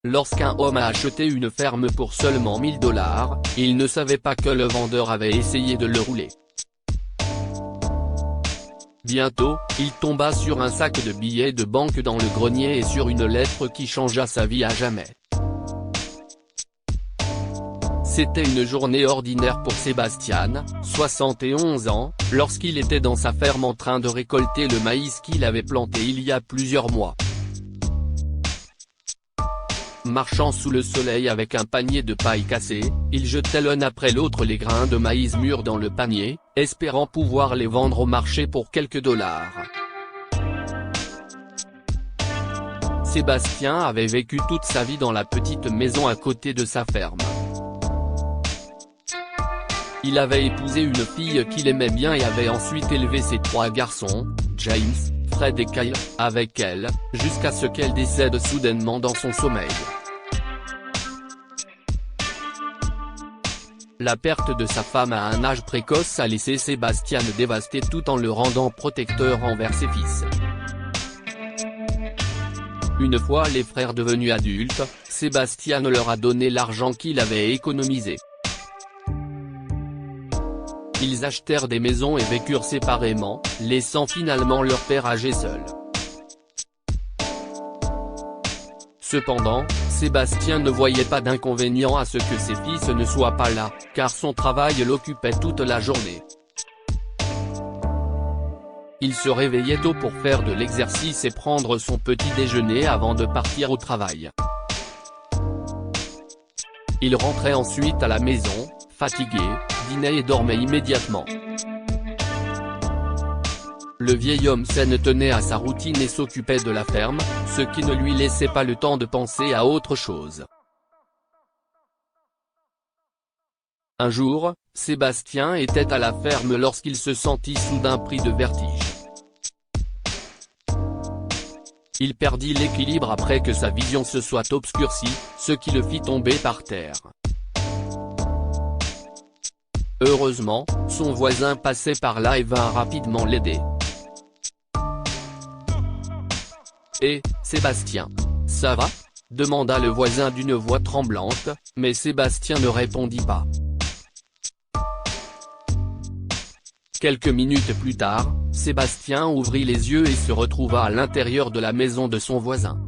Lorsqu'un homme a acheté une ferme pour seulement 1000 $, il ne savait pas que le vendeur avait essayé de le rouler. Bientôt, il tomba sur un sac de billets de banque dans le grenier et sur une lettre qui changea sa vie à jamais. C'était une journée ordinaire pour Sébastien, 71 ans, lorsqu'il était dans sa ferme en train de récolter le maïs qu'il avait planté il y a plusieurs mois. Marchant sous le soleil avec un panier de paille cassé, il jetait l'un après l'autre les grains de maïs mûrs dans le panier, espérant pouvoir les vendre au marché pour quelques dollars. Sébastien avait vécu toute sa vie dans la petite maison à côté de sa ferme. Il avait épousé une fille qu'il aimait bien et avait ensuite élevé ses 3 garçons, James, Fred et Kyle, avec elle, jusqu'à ce qu'elle décède soudainement dans son sommeil. La perte de sa femme à un âge précoce a laissé Sébastien dévasté tout en le rendant protecteur envers ses fils. Une fois les frères devenus adultes, Sébastien leur a donné l'argent qu'il avait économisé. Ils achetèrent des maisons et vécurent séparément, laissant finalement leur père âgé seul. Cependant, Sébastien ne voyait pas d'inconvénient à ce que ses fils ne soient pas là, car son travail l'occupait toute la journée. Il se réveillait tôt pour faire de l'exercice et prendre son petit déjeuner avant de partir au travail. Il rentrait ensuite à la maison, fatigué, dînait et dormait immédiatement. Le vieil homme sain tenait à sa routine et s'occupait de la ferme, ce qui ne lui laissait pas le temps de penser à autre chose. Un jour, Sébastien était à la ferme lorsqu'il se sentit soudain pris de vertige. Il perdit l'équilibre après que sa vision se soit obscurcie, ce qui le fit tomber par terre. Heureusement, son voisin passait par là et vint rapidement l'aider. « Eh, Sébastien, ça va ?» demanda le voisin d'une voix tremblante, mais Sébastien ne répondit pas. Quelques minutes plus tard, Sébastien ouvrit les yeux et se retrouva à l'intérieur de la maison de son voisin.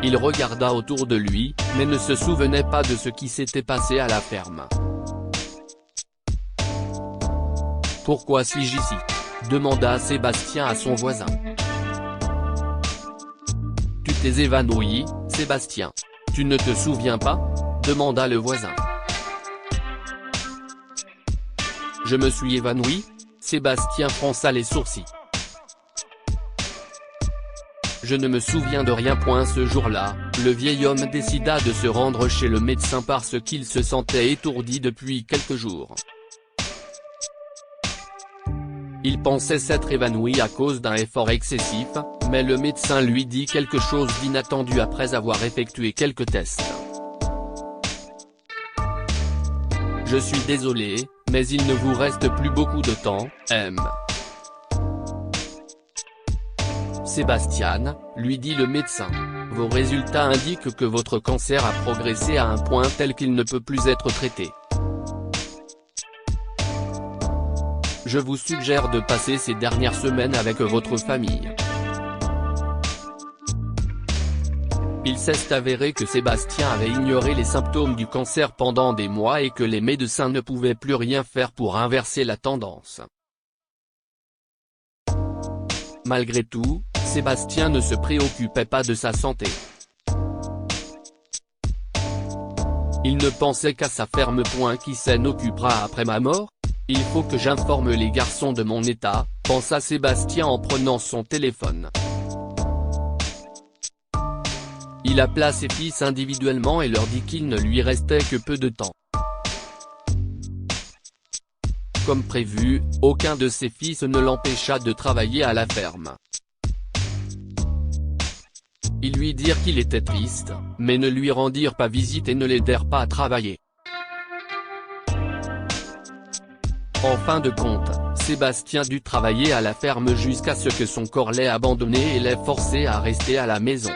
Il regarda autour de lui, mais ne se souvenait pas de ce qui s'était passé à la ferme. « Pourquoi suis-je ici ?» demanda Sébastien à son voisin. « Tu t'es évanoui, Sébastien. Tu ne te souviens pas ?» demanda le voisin. « Je me suis évanoui ?» Sébastien fronça les sourcils. « Je ne me souviens de rien. » Ce jour-là, le vieil homme décida de se rendre chez le médecin parce qu'il se sentait étourdi depuis quelques jours. Il pensait s'être évanoui à cause d'un effort excessif, mais le médecin lui dit quelque chose d'inattendu après avoir effectué quelques tests. « Je suis désolé, mais il ne vous reste plus beaucoup de temps, M. Sébastien, lui dit le médecin, vos résultats indiquent que votre cancer a progressé à un point tel qu'il ne peut plus être traité. Je vous suggère de passer ces dernières semaines avec votre famille. » Il s'est avéré que Sébastien avait ignoré les symptômes du cancer pendant des mois et que les médecins ne pouvaient plus rien faire pour inverser la tendance. Malgré tout, Sébastien ne se préoccupait pas de sa santé. Il ne pensait qu'à sa ferme. Qui s'en occupera après ma mort ? Il faut que j'informe les garçons de mon état, pensa Sébastien en prenant son téléphone. Il appela ses fils individuellement et leur dit qu'il ne lui restait que peu de temps. Comme prévu, aucun de ses fils ne l'empêcha de travailler à la ferme. Ils lui dirent qu'il était triste, mais ne lui rendirent pas visite et ne l'aidèrent pas à travailler. En fin de compte, Sébastien dut travailler à la ferme jusqu'à ce que son corps l'ait abandonné et l'ait forcé à rester à la maison.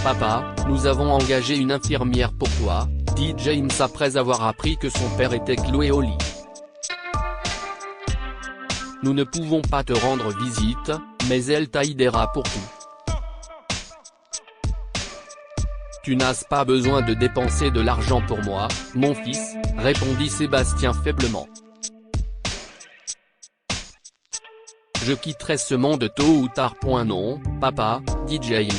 Papa, nous avons engagé une infirmière pour toi, dit James après avoir appris que son père était cloué au lit. Nous ne pouvons pas te rendre visite, mais elle t'aidera pour tout. Tu n'as pas besoin de dépenser de l'argent pour moi, mon fils, répondit Sébastien faiblement. Je quitterai ce monde tôt ou tard. Non, papa, dit James.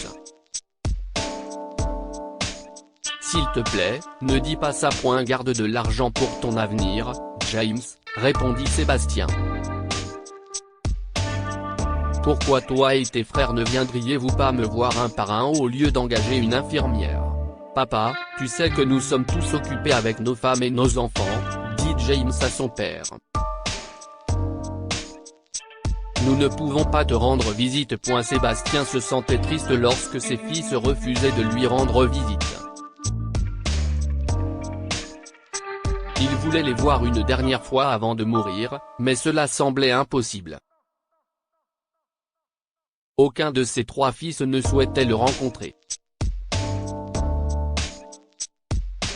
S'il te plaît, ne dis pas ça. Garde de l'argent pour ton avenir, James, répondit Sébastien. Pourquoi toi et tes frères ne viendriez-vous pas me voir un par un au lieu d'engager une infirmière? Papa, tu sais que nous sommes tous occupés avec nos femmes et nos enfants, dit James à son père. Nous ne pouvons pas te rendre visite. Sébastien se sentait triste lorsque ses fils refusaient de lui rendre visite. Il voulait les voir une dernière fois avant de mourir, mais cela semblait impossible. Aucun de ses 3 fils ne souhaitait le rencontrer.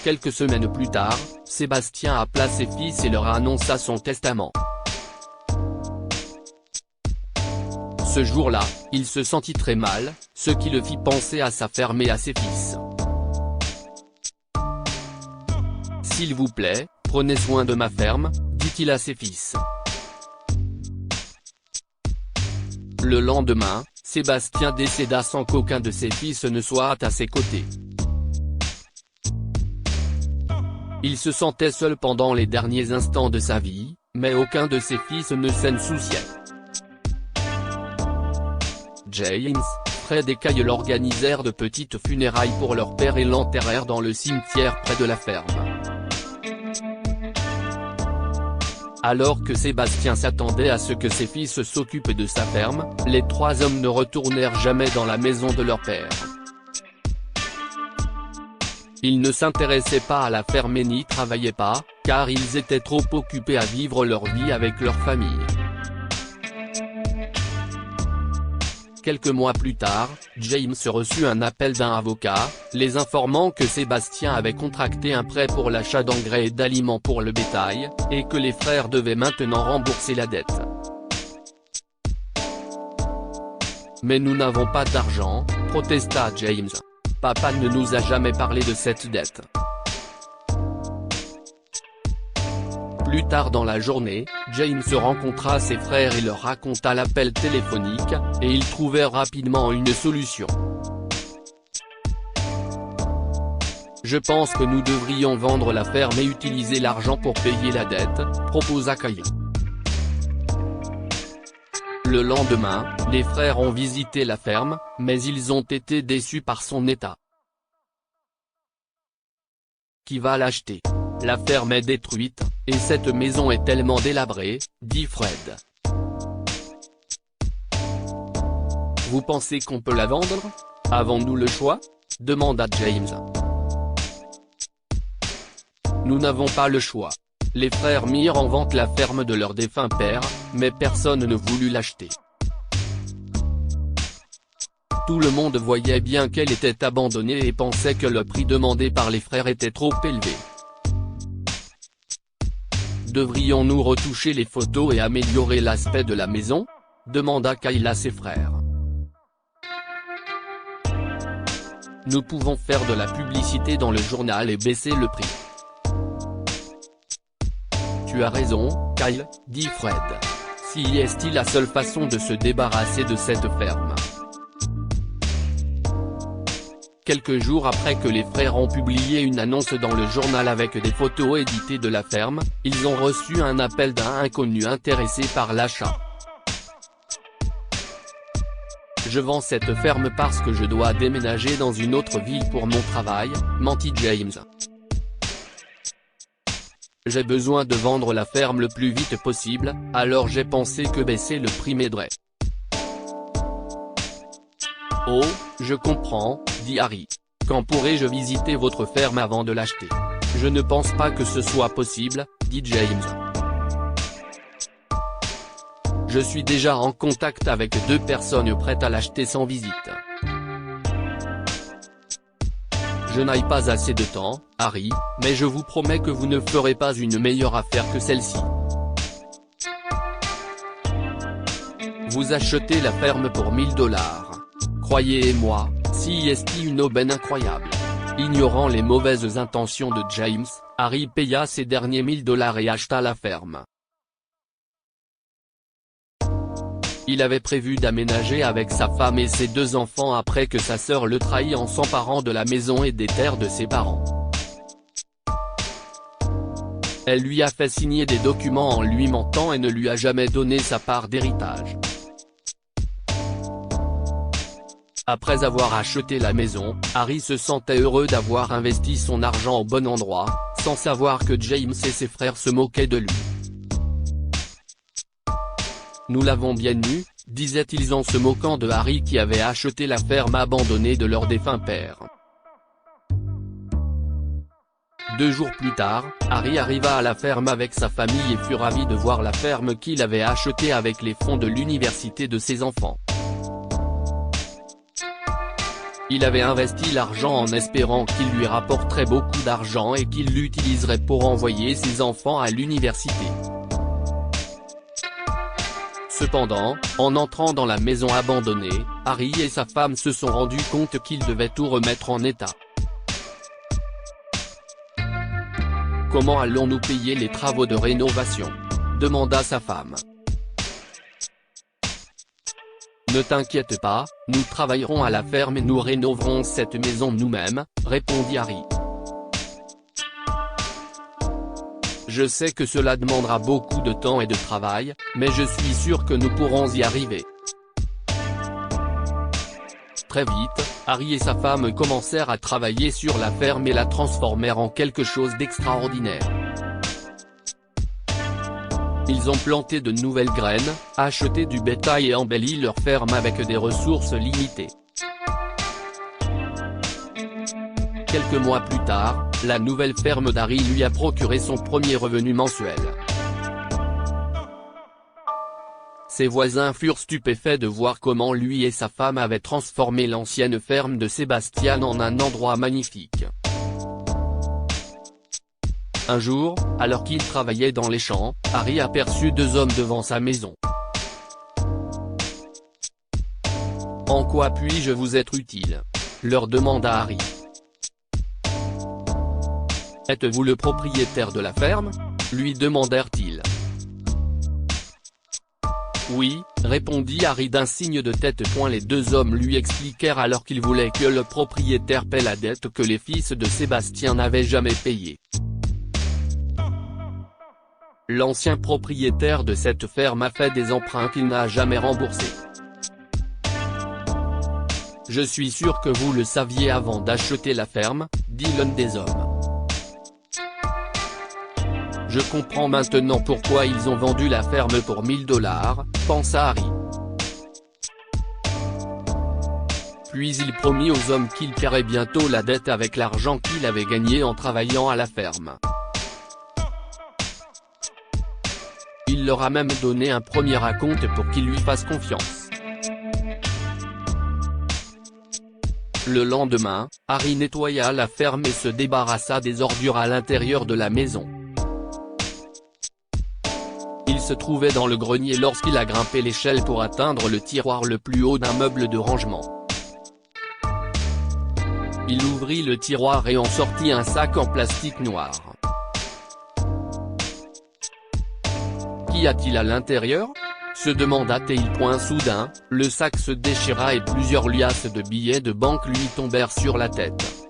Quelques semaines plus tard, Sébastien appela ses fils et leur annonça son testament. Ce jour-là, il se sentit très mal, ce qui le fit penser à sa ferme et à ses fils. « S'il vous plaît, prenez soin de ma ferme », dit-il à ses fils. Le lendemain, Sébastien décéda sans qu'aucun de ses fils ne soit à ses côtés. Il se sentait seul pendant les derniers instants de sa vie, mais aucun de ses fils ne s'en souciait. James, Fred et Kyle organisèrent de petites funérailles pour leur père et l'enterrèrent dans le cimetière près de la ferme. Alors que Sébastien s'attendait à ce que ses fils s'occupent de sa ferme, les 3 hommes ne retournèrent jamais dans la maison de leur père. Ils ne s'intéressaient pas à la ferme et n'y travaillaient pas, car ils étaient trop occupés à vivre leur vie avec leur famille. Quelques mois plus tard, James reçut un appel d'un avocat, les informant que Sébastien avait contracté un prêt pour l'achat d'engrais et d'aliments pour le bétail, et que les frères devaient maintenant rembourser la dette. « Mais nous n'avons pas d'argent, » protesta James. « Papa ne nous a jamais parlé de cette dette. » Plus tard dans la journée, James rencontra ses frères et leur raconta l'appel téléphonique, et ils trouvèrent rapidement une solution. « Je pense que nous devrions vendre la ferme et utiliser l'argent pour payer la dette, » proposa Kyle. Le lendemain, les frères ont visité la ferme, mais ils ont été déçus par son état. « Qui va l'acheter ? La ferme est détruite, et cette maison est tellement délabrée, » dit Fred. « Vous pensez qu'on peut la vendre ? Avons-nous le choix ? » demanda James. « Nous n'avons pas le choix. Les frères mirent en vente la ferme de leur défunt père, mais personne ne voulut l'acheter. Tout le monde voyait bien qu'elle était abandonnée et pensait que le prix demandé par les frères était trop élevé. Devrions-nous retoucher les photos et améliorer l'aspect de la maison ? demanda Kyle à ses frères. Nous pouvons faire de la publicité dans le journal et baisser le prix. Tu as raison, Kyle, dit Fred. Si est-il la seule façon de se débarrasser de cette ferme ? Quelques jours après que les frères ont publié une annonce dans le journal avec des photos éditées de la ferme, ils ont reçu un appel d'un inconnu intéressé par l'achat. « Je vends cette ferme parce que je dois déménager dans une autre ville pour mon travail, » mentit James. « J'ai besoin de vendre la ferme le plus vite possible, alors j'ai pensé que baisser le prix m'aiderait. » « Oh, je comprends, » dit Harry. « Quand pourrai-je visiter votre ferme avant de l'acheter ? Je ne pense pas que ce soit possible, dit James. Je suis déjà en contact avec 2 personnes prêtes à l'acheter sans visite. Je n'ai pas assez de temps, Harry, mais je vous promets que vous ne ferez pas une meilleure affaire que celle-ci. Vous achetez la ferme pour 1000 $. Croyez-moi, c'est une aubaine incroyable. Ignorant les mauvaises intentions de James, Harry paya ses derniers 1000 $ et acheta la ferme. Il avait prévu d'aménager avec sa femme et ses 2 enfants après que sa sœur le trahit en s'emparant de la maison et des terres de ses parents. Elle lui a fait signer des documents en lui mentant et ne lui a jamais donné sa part d'héritage. Après avoir acheté la maison, Harry se sentait heureux d'avoir investi son argent au bon endroit, sans savoir que James et ses frères se moquaient de lui. Nous l'avons bien eu, disaient-ils en se moquant de Harry qui avait acheté la ferme abandonnée de leur défunt père. 2 jours plus tard, Harry arriva à la ferme avec sa famille et fut ravi de voir la ferme qu'il avait achetée avec les fonds de l'université de ses enfants. Il avait investi l'argent en espérant qu'il lui rapporterait beaucoup d'argent et qu'il l'utiliserait pour envoyer ses enfants à l'université. Cependant, en entrant dans la maison abandonnée, Harry et sa femme se sont rendus compte qu'ils devaient tout remettre en état. « Comment allons-nous payer les travaux de rénovation ?» demanda sa femme. « Ne t'inquiète pas, nous travaillerons à la ferme et nous rénoverons cette maison nous-mêmes, » répondit Harry. Je sais que cela demandera beaucoup de temps et de travail, mais je suis sûr que nous pourrons y arriver. Très vite, Harry et sa femme commencèrent à travailler sur la ferme et la transformèrent en quelque chose d'extraordinaire. Ils ont planté de nouvelles graines, acheté du bétail et embelli leur ferme avec des ressources limitées. Quelques mois plus tard, la nouvelle ferme d'Harry lui a procuré son premier revenu mensuel. Ses voisins furent stupéfaits de voir comment lui et sa femme avaient transformé l'ancienne ferme de Sébastien en un endroit magnifique. Un jour, alors qu'il travaillait dans les champs, Harry aperçut 2 hommes devant sa maison. « En quoi puis-je vous être utile ?» leur demanda Harry. « Êtes-vous le propriétaire de la ferme ?» lui demandèrent-ils. « Oui, » répondit Harry d'un signe de tête. Les 2 hommes lui expliquèrent alors qu'ils voulaient que le propriétaire paie la dette que les fils de Sébastien n'avaient jamais payée. L'ancien propriétaire de cette ferme a fait des emprunts qu'il n'a jamais remboursés. « Je suis sûr que vous le saviez avant d'acheter la ferme, » dit l'un des hommes. « Je comprends maintenant pourquoi ils ont vendu la ferme pour 1000 $, pensa Harry. Puis il promit aux hommes qu'il paierait bientôt la dette avec l'argent qu'il avait gagné en travaillant à la ferme. Il leur a même donné un premier acompte pour qu'ils lui fassent confiance. Le lendemain, Harry nettoya la ferme et se débarrassa des ordures à l'intérieur de la maison. Il se trouvait dans le grenier lorsqu'il a grimpé l'échelle pour atteindre le tiroir le plus haut d'un meuble de rangement. Il ouvrit le tiroir et en sortit un sac en plastique noir. Qu'y a-t-il à l'intérieur ? Se demanda-t-il. Soudain, le sac se déchira et plusieurs liasses de billets de banque lui tombèrent sur la tête.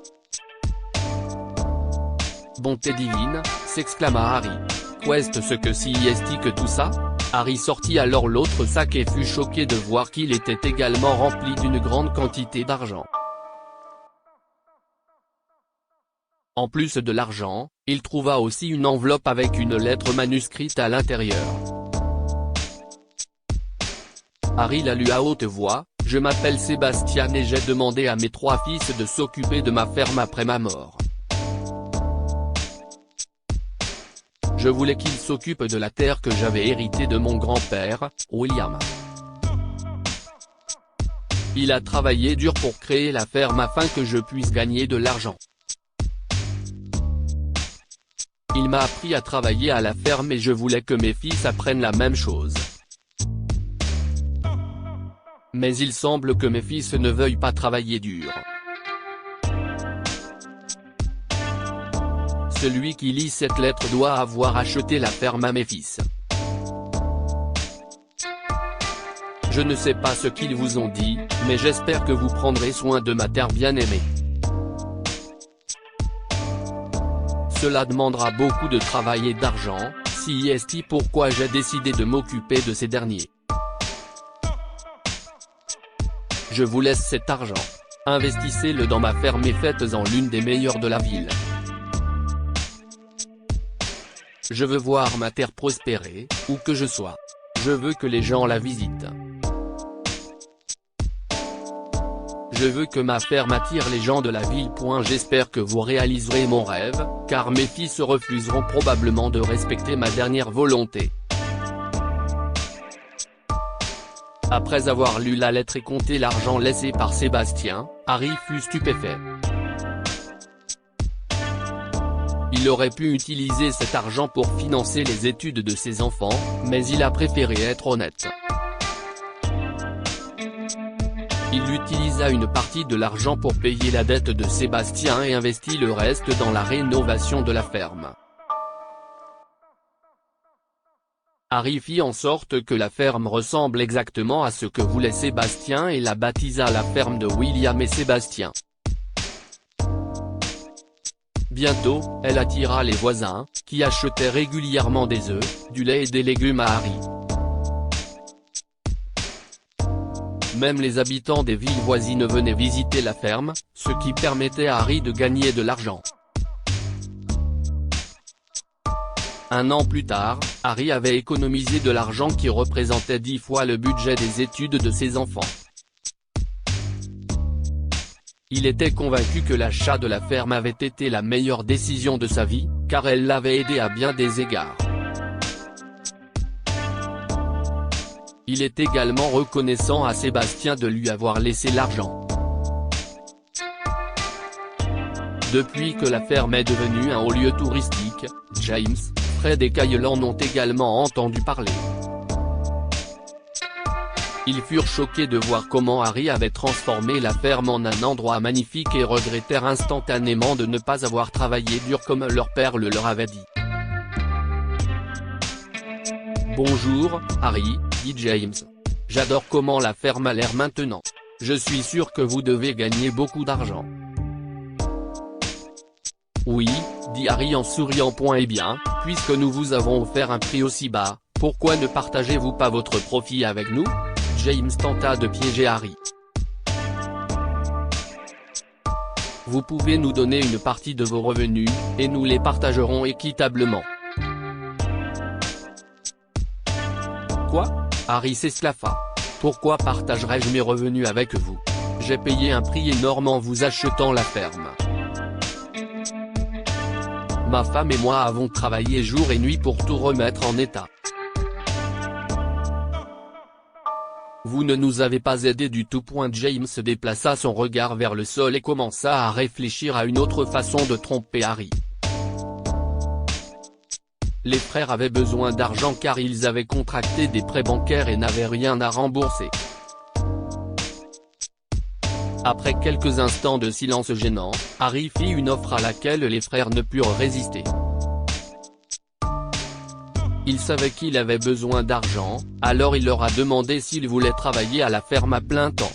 « Bonté divine !» s'exclama Harry. « Qu'est-ce que c'est que tout ça ?» Harry sortit alors l'autre sac et fut choqué de voir qu'il était également rempli d'une grande quantité d'argent. En plus de l'argent, il trouva aussi une enveloppe avec une lettre manuscrite à l'intérieur. Harry la lut à haute voix, « Je m'appelle Sébastien et j'ai demandé à mes 3 fils de s'occuper de ma ferme après ma mort. Je voulais qu'il s'occupe de la terre que j'avais héritée de mon grand-père, William. Il a travaillé dur pour créer la ferme afin que je puisse gagner de l'argent. Il m'a appris à travailler à la ferme et je voulais que mes fils apprennent la même chose. Mais il semble que mes fils ne veuillent pas travailler dur. Celui qui lit cette lettre doit avoir acheté la ferme à mes fils. Je ne sais pas ce qu'ils vous ont dit, mais j'espère que vous prendrez soin de ma terre bien-aimée. Cela demandera beaucoup de travail et d'argent, c'est pourquoi j'ai décidé de m'occuper de ces derniers. Je vous laisse cet argent. Investissez-le dans ma ferme et faites-en l'une des meilleures de la ville. Je veux voir ma terre prospérer, où que je sois. Je veux que les gens la visitent. Je veux que ma ferme attire les gens de la ville. J'espère que vous réaliserez mon rêve, car mes fils refuseront probablement de respecter ma dernière volonté. Après avoir lu la lettre et compté l'argent laissé par Sébastien, Harry fut stupéfait. Il aurait pu utiliser cet argent pour financer les études de ses enfants, mais il a préféré être honnête. Il utilisa une partie de l'argent pour payer la dette de Sébastien et investit le reste dans la rénovation de la ferme. Harry fit en sorte que la ferme ressemble exactement à ce que voulait Sébastien et la baptisa la ferme de William et Sébastien. Bientôt, elle attira les voisins, qui achetaient régulièrement des œufs, du lait et des légumes à Harry. Même les habitants des villes voisines venaient visiter la ferme, ce qui permettait à Harry de gagner de l'argent. Un an plus tard, Harry avait économisé de l'argent qui représentait 10 fois le budget des études de ses enfants. Il était convaincu que l'achat de la ferme avait été la meilleure décision de sa vie, car elle l'avait aidé à bien des égards. Il est également reconnaissant à Sébastien de lui avoir laissé l'argent. Depuis que la ferme est devenue un haut lieu touristique, James, Fred et Kyle en ont également entendu parler. Ils furent choqués de voir comment Harry avait transformé la ferme en un endroit magnifique et regrettèrent instantanément de ne pas avoir travaillé dur comme leur père le leur avait dit. « Bonjour, Harry, » dit James. « J'adore comment la ferme a l'air maintenant. Je suis sûr que vous devez gagner beaucoup d'argent. » « Oui, » dit Harry en souriant. « Eh bien, puisque nous vous avons offert un prix aussi bas, pourquoi ne partagez-vous pas votre profit avec nous ?» James tenta de piéger Harry. « Vous pouvez nous donner une partie de vos revenus, et nous les partagerons équitablement. » Quoi ? Harry s'esclaffa. « Pourquoi partagerais-je mes revenus avec vous ? J'ai payé un prix énorme en vous achetant la ferme. Ma femme et moi avons travaillé jour et nuit pour tout remettre en état. Vous ne nous avez pas aidés du tout. » James déplaça son regard vers le sol et commença à réfléchir à une autre façon de tromper Harry. Les frères avaient besoin d'argent car ils avaient contracté des prêts bancaires et n'avaient rien à rembourser. Après quelques instants de silence gênant, Harry fit une offre à laquelle les frères ne purent résister. Il savait qu'il avait besoin d'argent, alors il leur a demandé s'ils voulaient travailler à la ferme à plein temps.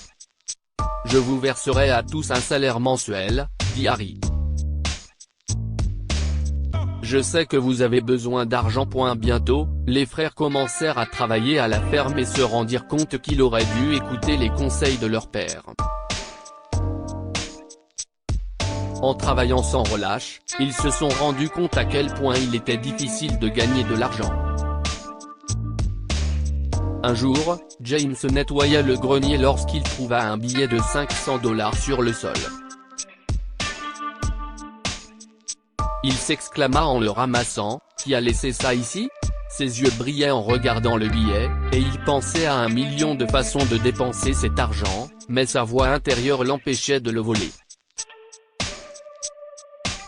« Je vous verserai à tous un salaire mensuel, » dit Harry. « Je sais que vous avez besoin d'argent. » Bientôt, les frères commencèrent à travailler à la ferme et se rendirent compte qu'ils auraient dû écouter les conseils de leur père. En travaillant sans relâche, ils se sont rendus compte à quel point il était difficile de gagner de l'argent. Un jour, James nettoya le grenier lorsqu'il trouva un billet de 500 $ sur le sol. Il s'exclama en le ramassant, « Qui a laissé ça ici ?» Ses yeux brillaient en regardant le billet, et il pensait à 1 million de façons de dépenser cet argent, mais sa voix intérieure l'empêchait de le voler.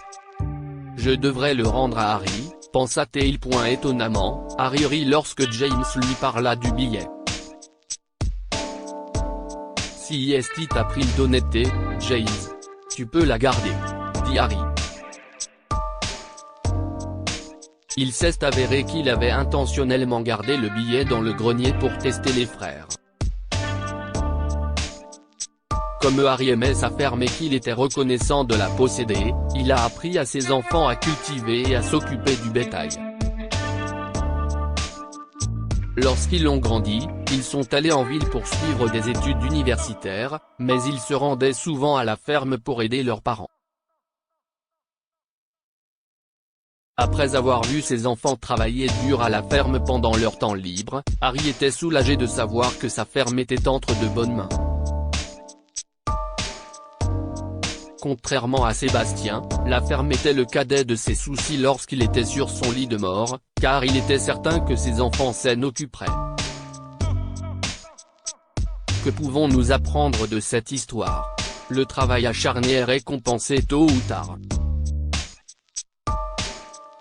« Je devrais le rendre à Harry, » pensa-t-il. Étonnamment, Harry rit lorsque James lui parla du billet. « Si est-il t'a pris d'honnêteté, James. Tu peux la garder, » dit Harry. Il s'est avéré qu'il avait intentionnellement gardé le billet dans le grenier pour tester les frères. Comme Harry aimait sa ferme et qu'il était reconnaissant de la posséder, il a appris à ses enfants à cultiver et à s'occuper du bétail. Lorsqu'ils ont grandi, ils sont allés en ville pour suivre des études universitaires, mais ils se rendaient souvent à la ferme pour aider leurs parents. Après avoir vu ses enfants travailler dur à la ferme pendant leur temps libre, Harry était soulagé de savoir que sa ferme était entre de bonnes mains. Contrairement à Sébastien, la ferme était le cadet de ses soucis lorsqu'il était sur son lit de mort, car il était certain que ses enfants s'en occuperaient. Que pouvons-nous apprendre de cette histoire? Le travail acharné est récompensé tôt ou tard.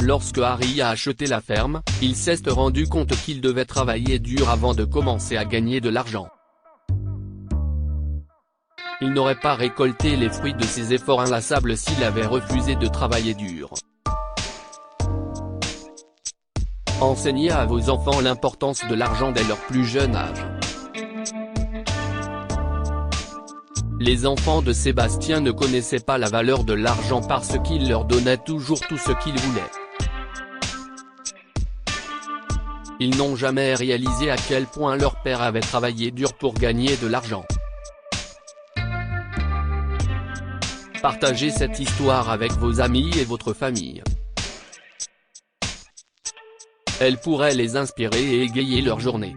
Lorsque Harry a acheté la ferme, il s'est rendu compte qu'il devait travailler dur avant de commencer à gagner de l'argent. Il n'aurait pas récolté les fruits de ses efforts inlassables s'il avait refusé de travailler dur. Enseignez à vos enfants l'importance de l'argent dès leur plus jeune âge. Les enfants de Sébastien ne connaissaient pas la valeur de l'argent parce qu'il leur donnait toujours tout ce qu'ils voulaient. Ils n'ont jamais réalisé à quel point leur père avait travaillé dur pour gagner de l'argent. Partagez cette histoire avec vos amis et votre famille. Elle pourrait les inspirer et égayer leur journée.